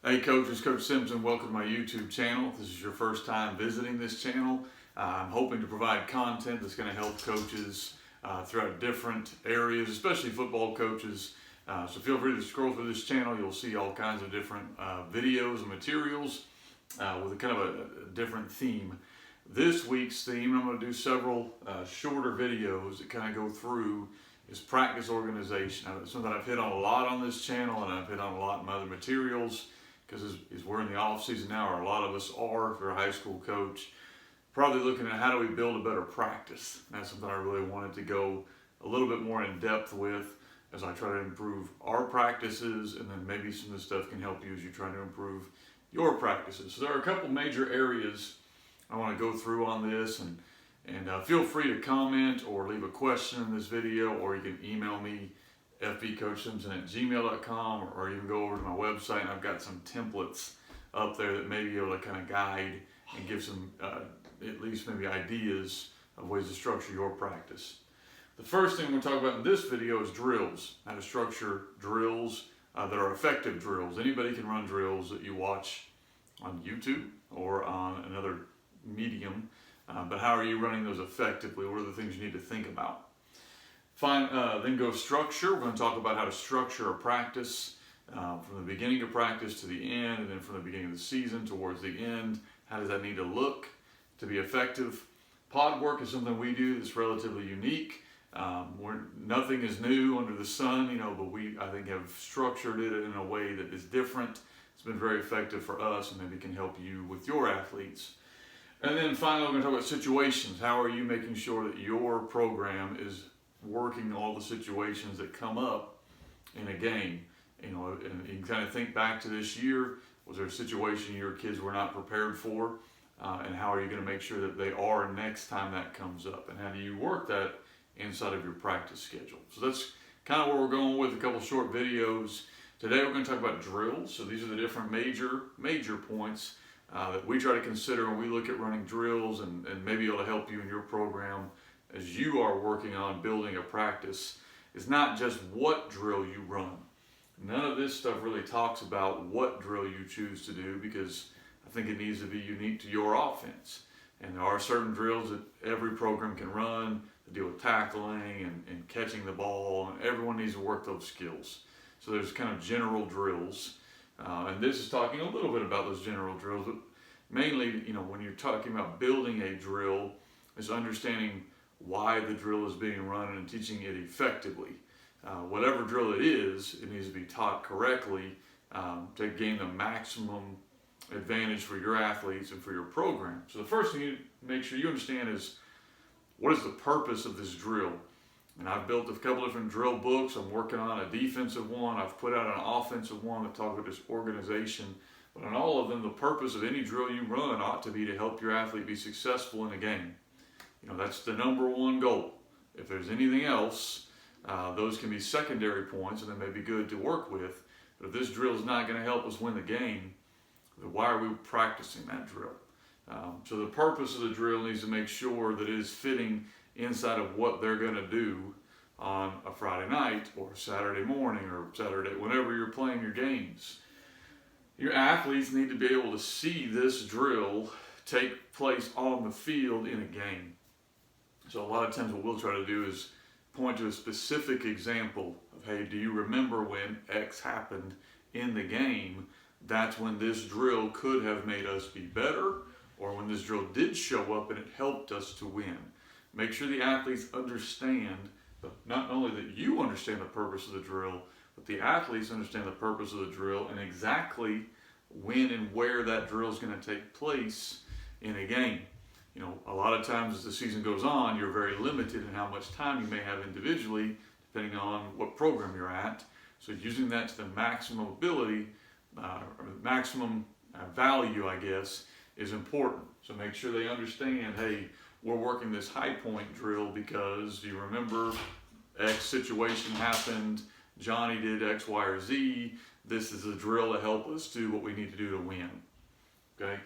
Hey Coach, it's Coach Simpson. Welcome to my YouTube channel. If this is your first time visiting this channel, I'm hoping to provide content that's going to help coaches throughout different areas, especially football coaches. So feel free to scroll through this channel. You'll see all kinds of different videos and materials with a kind of a different theme. This week's theme, I'm going to do several shorter videos that kind of go through is practice organization. It's something I've hit on a lot on this channel, and I've hit on a lot in my other materials, because as we're in the off season now, or a lot of us are, if you're a high school coach, probably looking at how do we build a better practice. And that's something I really wanted to go a little bit more in depth with as I try to improve our practices, and then maybe some of this stuff can help you as you try to improve your practices. So there are a couple major areas I want to go through on this, and feel free to comment or leave a question in this video, or you can email me fbcoachsimpson@gmail.com, or you can go over to my website, and I've got some templates up there that may be able to kind of guide and give some at least maybe ideas of ways to structure your practice. The first thing we're going to talk about in this video is drills, how to structure drills that are effective drills. Anybody can run drills that you watch on YouTube or on another medium, but how are you running those effectively? What are the things you need to think about? Then go structure. We're going to talk about how to structure a practice from the beginning of practice to the end, and then from the beginning of the season towards the end. How does that need to look to be effective? Pod work is something we do that's relatively unique. Nothing is new under the sun, but we, I think, have structured it in a way that is different. It's been very effective for us, and maybe can help you with your athletes. And then finally, we're going to talk about situations. How are you making sure that your program is working all the situations that come up in a game? And you can kind of think back to this year. Was there a situation your kids were not prepared for? And how are you going to make sure that they are next time that comes up? And how do you work that inside of your practice schedule? So that's kind of where we're going with a couple short videos. Today we're going to talk about drills. So these are the different major points that we try to consider when we look at running drills, and maybe able to help you in your program as you are working on building a practice. It's not just what drill you run. None of this stuff really talks about what drill you choose to do, because I think it needs to be unique to your offense. And there are certain drills that every program can run that deal with tackling and catching the ball, and everyone needs to work those skills. So there's kind of general drills. And this is talking a little bit about those general drills, but mainly, when you're talking about building a drill, is understanding why the drill is being run and teaching it effectively. Whatever drill it is, it needs to be taught correctly to gain the maximum advantage for your athletes and for your program. So the first thing you make sure you understand is, what is the purpose of this drill? And I've built a couple different drill books. I'm working on a defensive one. I've put out an offensive one that talks about this organization. But in all of them, the purpose of any drill you run ought to be to help your athlete be successful in a game. That's the number one goal. If there's anything else, those can be secondary points, and they may be good to work with. But if this drill is not going to help us win the game, then why are we practicing that drill? So the purpose of the drill needs to make sure that it is fitting inside of what they're going to do on a Friday night or Saturday morning or Saturday, whenever you're playing your games. Your athletes need to be able to see this drill take place on the field in a game. So a lot of times what we'll try to do is point to a specific example of, hey, do you remember when X happened in the game? That's when this drill could have made us be better, or when this drill did show up and it helped us to win. Make sure the athletes understand, but not only that you understand the purpose of the drill, but the athletes understand the purpose of the drill and exactly when and where that drill is going to take place in a game. A lot of times as the season goes on, you're very limited in how much time you may have individually, depending on what program you're at. So using that to the maximum ability, or maximum value, I guess, is important. So make sure they understand, hey, we're working this high point drill because you remember X situation happened, Johnny did X, Y, or Z. This is a drill to help us do what we need to do to win. Okay?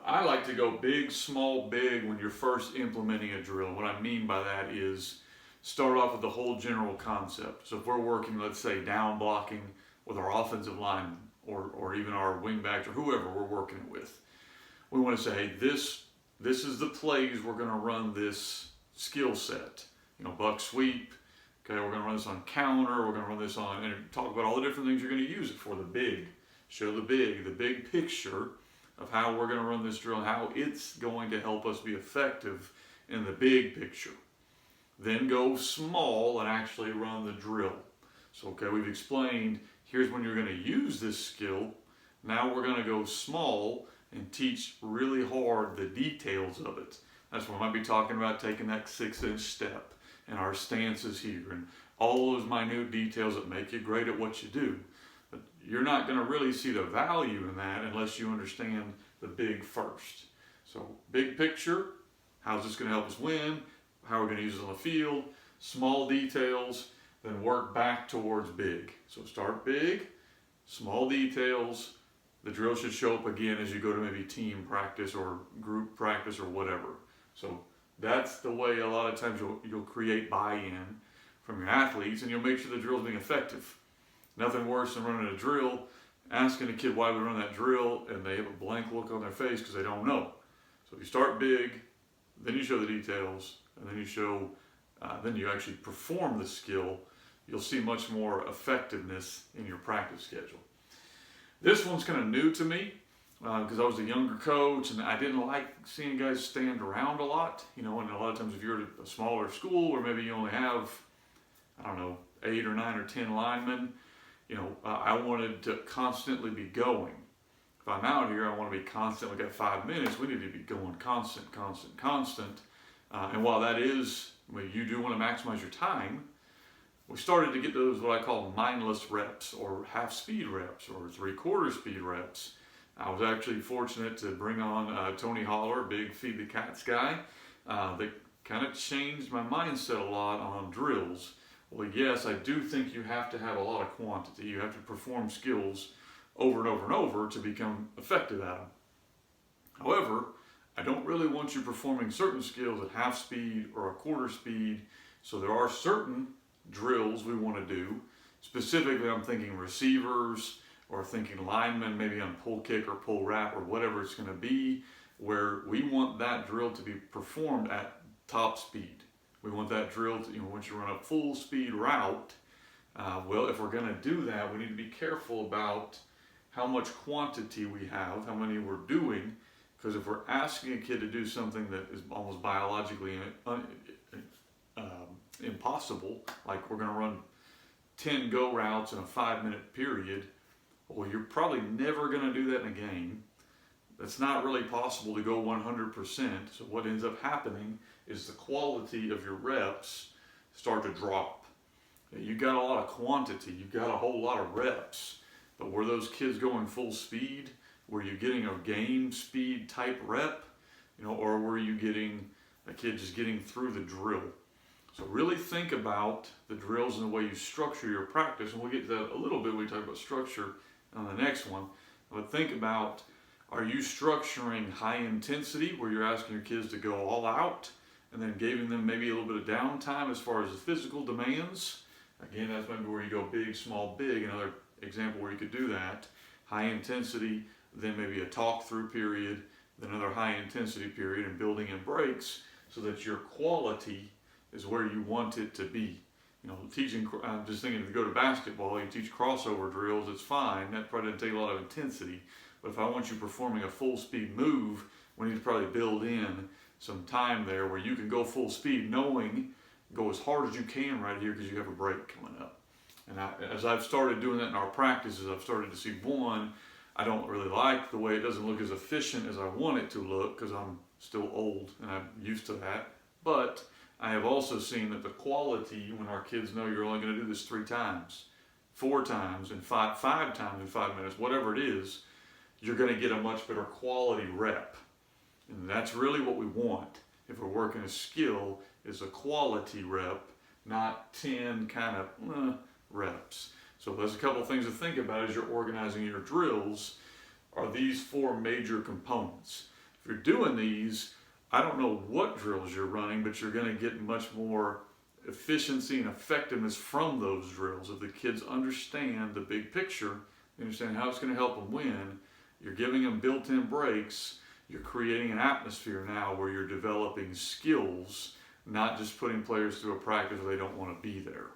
I like to go big, small, big when you're first implementing a drill. What I mean by that is start off with the whole general concept. So if we're working, let's say, down blocking with our offensive linemen, or even our wingbacks or whoever we're working it with. We want to say, hey, this is the plays we're going to run this skill set. Buck sweep. Okay, we're going to run this on counter. We're going to run this on, and talk about all the different things you're going to use it for. The big, show the big picture of how we're going to run this drill and how it's going to help us be effective in the big picture. Then go small and actually run the drill. So, okay, we've explained, here's when you're going to use this skill. Now we're going to go small and teach really hard the details of it. That's when we might be talking about taking that 6-inch step and our stances here and all those minute details that make you great at what you do. But you're not going to really see the value in that unless you understand the big first. So big picture, how's this going to help us win? How we're going to use it on the field, small details, then work back towards big. So start big, small details. The drill should show up again as you go to maybe team practice or group practice or whatever. So that's the way a lot of times you'll create buy-in from your athletes, and you'll make sure the drill's being effective. Nothing worse than running a drill, asking a kid why we run that drill, and they have a blank look on their face because they don't know. So if you start big, then you show the details, and then you show, then you actually perform the skill, you'll see much more effectiveness in your practice schedule. This one's kind of new to me because I was a younger coach and I didn't like seeing guys stand around a lot. And a lot of times if you're at a smaller school where maybe you only have, 8 or 9 or 10 linemen, I wanted to constantly be going. If I'm out here, I want to be constant. We got 5 minutes. We need to be going constant. And while that is, you do want to maximize your time, we started to get those what I call mindless reps or half speed reps or 3/4 speed reps. I was actually fortunate to bring on Tony Holler, big Feed the Cats guy, that kind of changed my mindset a lot on drills. Well, yes, I do think you have to have a lot of quantity. You have to perform skills over and over and over to become effective at them. However, I don't really want you performing certain skills at half speed or 1/4 speed. So there are certain drills we want to do. Specifically, I'm thinking receivers or thinking linemen, maybe on pull kick or pull wrap or whatever it's going to be, where we want that drill to be performed at top speed. We want that drill to, once you run a full speed route, well, if we're going to do that, we need to be careful about how much quantity we have, how many we're doing, because if we're asking a kid to do something that is almost biologically impossible, like we're going to run 10 go routes in a 5-minute period, well, you're probably never going to do that in a game. That's not really possible to go 100%. So what ends up happening is the quality of your reps start to drop. You got a lot of quantity, you got a whole lot of reps, but were those kids going full speed? Were you getting a game speed type rep, or were you getting a kid just getting through the drill? So really think about the drills and the way you structure your practice, and we'll get to that a little bit when we talk about structure on the next one. But think about, are you structuring high intensity where you're asking your kids to go all out and then giving them maybe a little bit of downtime as far as the physical demands? Again, that's maybe where you go big, small, big. Another example where you could do that. High intensity, then maybe a talk through period, then another high intensity period, and building in breaks so that your quality is where you want it to be. Teaching, I'm just thinking if you go to basketball, you teach crossover drills, it's fine. That probably doesn't take a lot of intensity. But if I want you performing a full speed move, we need to probably build in some time there where you can go full speed knowing, go as hard as you can right here because you have a break coming up. And as I've started doing that in our practices, I've started to see, one, I don't really like the way it doesn't look as efficient as I want it to look because I'm still old and I'm used to that. But I have also seen that the quality, when our kids know you're only going to do this 3 times, 4 times, and 5 times in 5 minutes, whatever it is, you're going to get a much better quality rep. And that's really what we want. If we're working a skill, is a quality rep, not 10 kind of reps. So there's a couple things to think about as you're organizing your drills. Are these 4 major components? If you're doing these, I don't know what drills you're running, but you're going to get much more efficiency and effectiveness from those drills. If the kids understand the big picture, You understand how it's going to help them win? You're giving them built-in breaks. You're creating an atmosphere now where you're developing skills, not just putting players through a practice where they don't want to be there.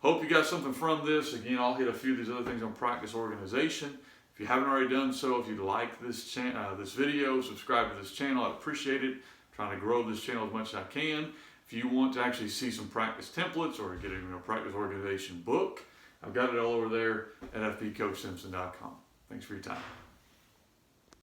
Hope you got something from this. Again, I'll hit a few of these other things on practice organization. If you haven't already done so, if you'd like this video, subscribe to this channel. I'd appreciate it. I'm trying to grow this channel as much as I can. If you want to actually see some practice templates or get a practice organization book, I've got it all over there at fbcoachsimpson.com. Thanks for your time.